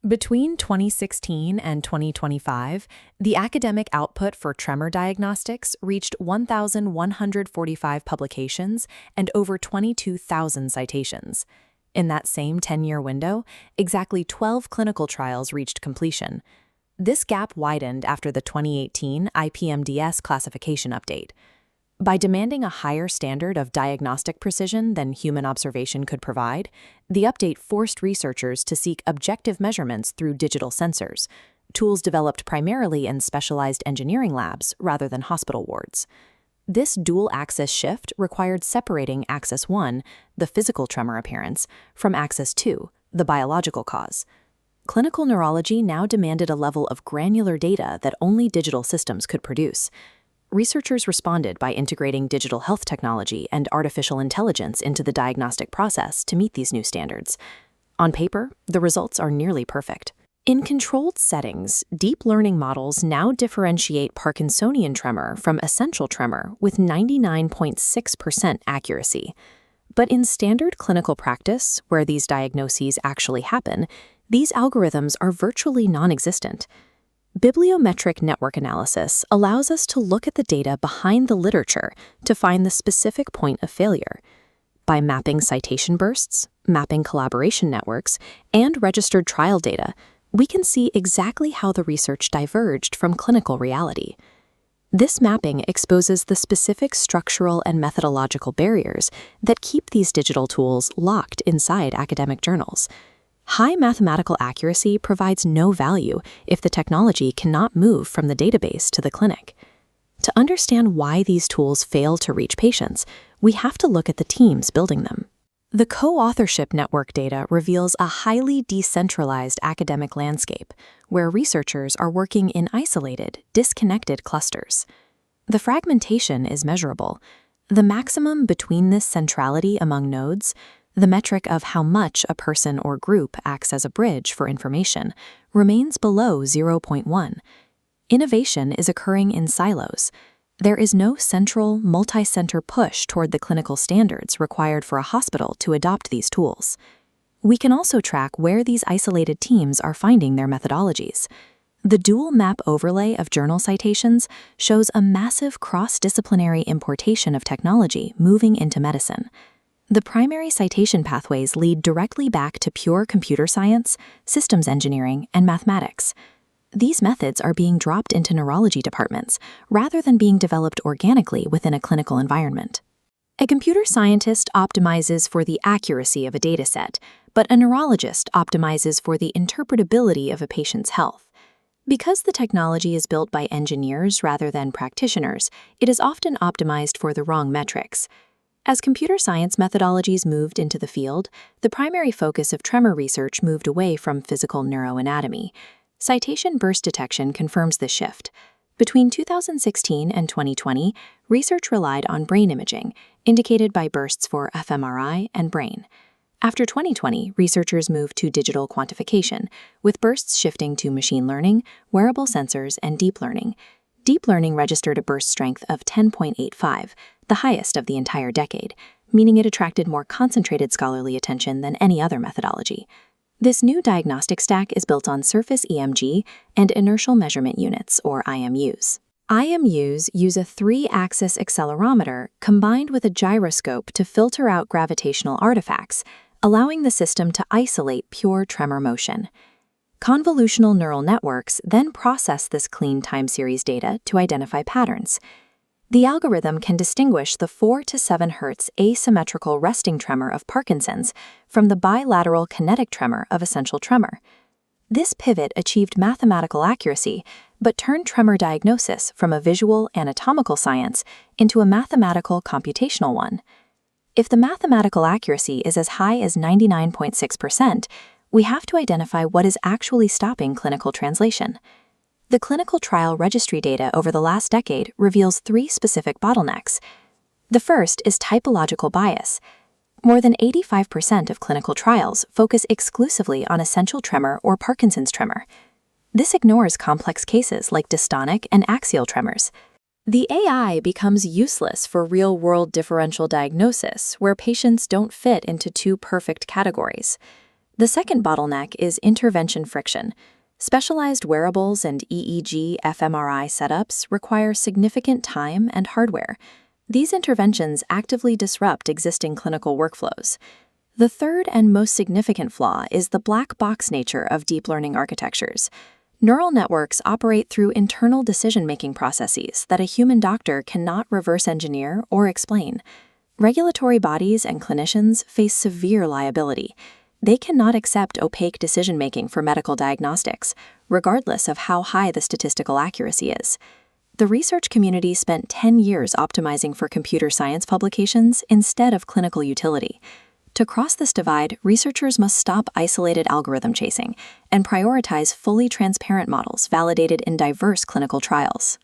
Between 2016 and 2025, the academic output for tremor diagnostics reached 1,145 publications and over 22,000 citations. In that same 10-year window, exactly 12 clinical trials reached completion. This gap widened after the 2018 IPMDS classification update. By demanding a higher standard of diagnostic precision than human observation could provide, the update forced researchers to seek objective measurements through digital sensors, tools developed primarily in specialized engineering labs rather than hospital wards. This dual-axis shift required separating axis 1, the physical tremor appearance, from axis 2, the biological cause. Clinical neurology now demanded a level of granular data that only digital systems could produce. Researchers responded by integrating digital health technology and artificial intelligence into the diagnostic process to meet these new standards. On paper, the results are nearly perfect. In controlled settings, deep learning models now differentiate Parkinsonian tremor from essential tremor with 99.6% accuracy. But in standard clinical practice, where these diagnoses actually happen, these algorithms are virtually non-existent. Bibliometric network analysis allows us to look at the data behind the literature to find the specific point of failure. By mapping citation bursts, mapping collaboration networks, and registered trial data, we can see exactly how the research diverged from clinical reality. This mapping exposes the specific structural and methodological barriers that keep these digital tools locked inside academic journals. High mathematical accuracy provides no value if the technology cannot move from the database to the clinic. To understand why these tools fail to reach patients, we have to look at the teams building them. The co-authorship network data reveals a highly decentralized academic landscape, where researchers are working in isolated, disconnected clusters. The fragmentation is measurable. The maximum betweenness centrality among nodes, the metric of how much a person or group acts as a bridge for information, remains below 0.1. Innovation is occurring in silos. There is no central, multi-center push toward the clinical standards required for a hospital to adopt these tools. We can also track where these isolated teams are finding their methodologies. The dual map overlay of journal citations shows a massive cross-disciplinary importation of technology moving into medicine. The primary citation pathways lead directly back to pure computer science, systems engineering, and mathematics. These methods are being dropped into neurology departments rather than being developed organically within a clinical environment. A computer scientist optimizes for the accuracy of a dataset, but a neurologist optimizes for the interpretability of a patient's health. Because the technology is built by engineers rather than practitioners, it is often optimized for the wrong metrics. As computer science methodologies moved into the field, the primary focus of tremor research moved away from physical neuroanatomy. Citation burst detection confirms this shift. Between 2016 and 2020, research relied on brain imaging, indicated by bursts for fMRI and brain. After 2020, researchers moved to digital quantification, with bursts shifting to machine learning, wearable sensors, and deep learning. Deep learning registered a burst strength of 10.85, the highest of the entire decade, meaning it attracted more concentrated scholarly attention than any other methodology. This new diagnostic stack is built on surface EMG and inertial measurement units, or IMUs. IMUs use a 3-axis accelerometer combined with a gyroscope to filter out gravitational artifacts, allowing the system to isolate pure tremor motion. Convolutional neural networks then process this clean time series data to identify patterns. The algorithm can distinguish the 4 to 7 Hz asymmetrical resting tremor of Parkinson's from the bilateral kinetic tremor of essential tremor. This pivot achieved mathematical accuracy, but turned tremor diagnosis from a visual anatomical science into a mathematical computational one. If the mathematical accuracy is as high as 99.6%, we have to identify what is actually stopping clinical translation. The clinical trial registry data over the last decade reveals 3 specific bottlenecks. The first is typological bias. More than 85% of clinical trials focus exclusively on essential tremor or Parkinson's tremor. This ignores complex cases like dystonic and axial tremors. The AI becomes useless for real-world differential diagnosis where patients don't fit into 2 perfect categories. The second bottleneck is intervention friction. Specialized wearables and EEG fMRI setups require significant time and hardware. These interventions actively disrupt existing clinical workflows. The third and most significant flaw is the black box nature of deep learning architectures. Neural networks operate through internal decision-making processes that a human doctor cannot reverse engineer or explain. Regulatory bodies and clinicians face severe liability. They cannot accept opaque decision-making for medical diagnostics, regardless of how high the statistical accuracy is. The research community spent 10 years optimizing for computer science publications instead of clinical utility. To cross this divide, researchers must stop isolated algorithm chasing and prioritize fully transparent models validated in diverse clinical trials.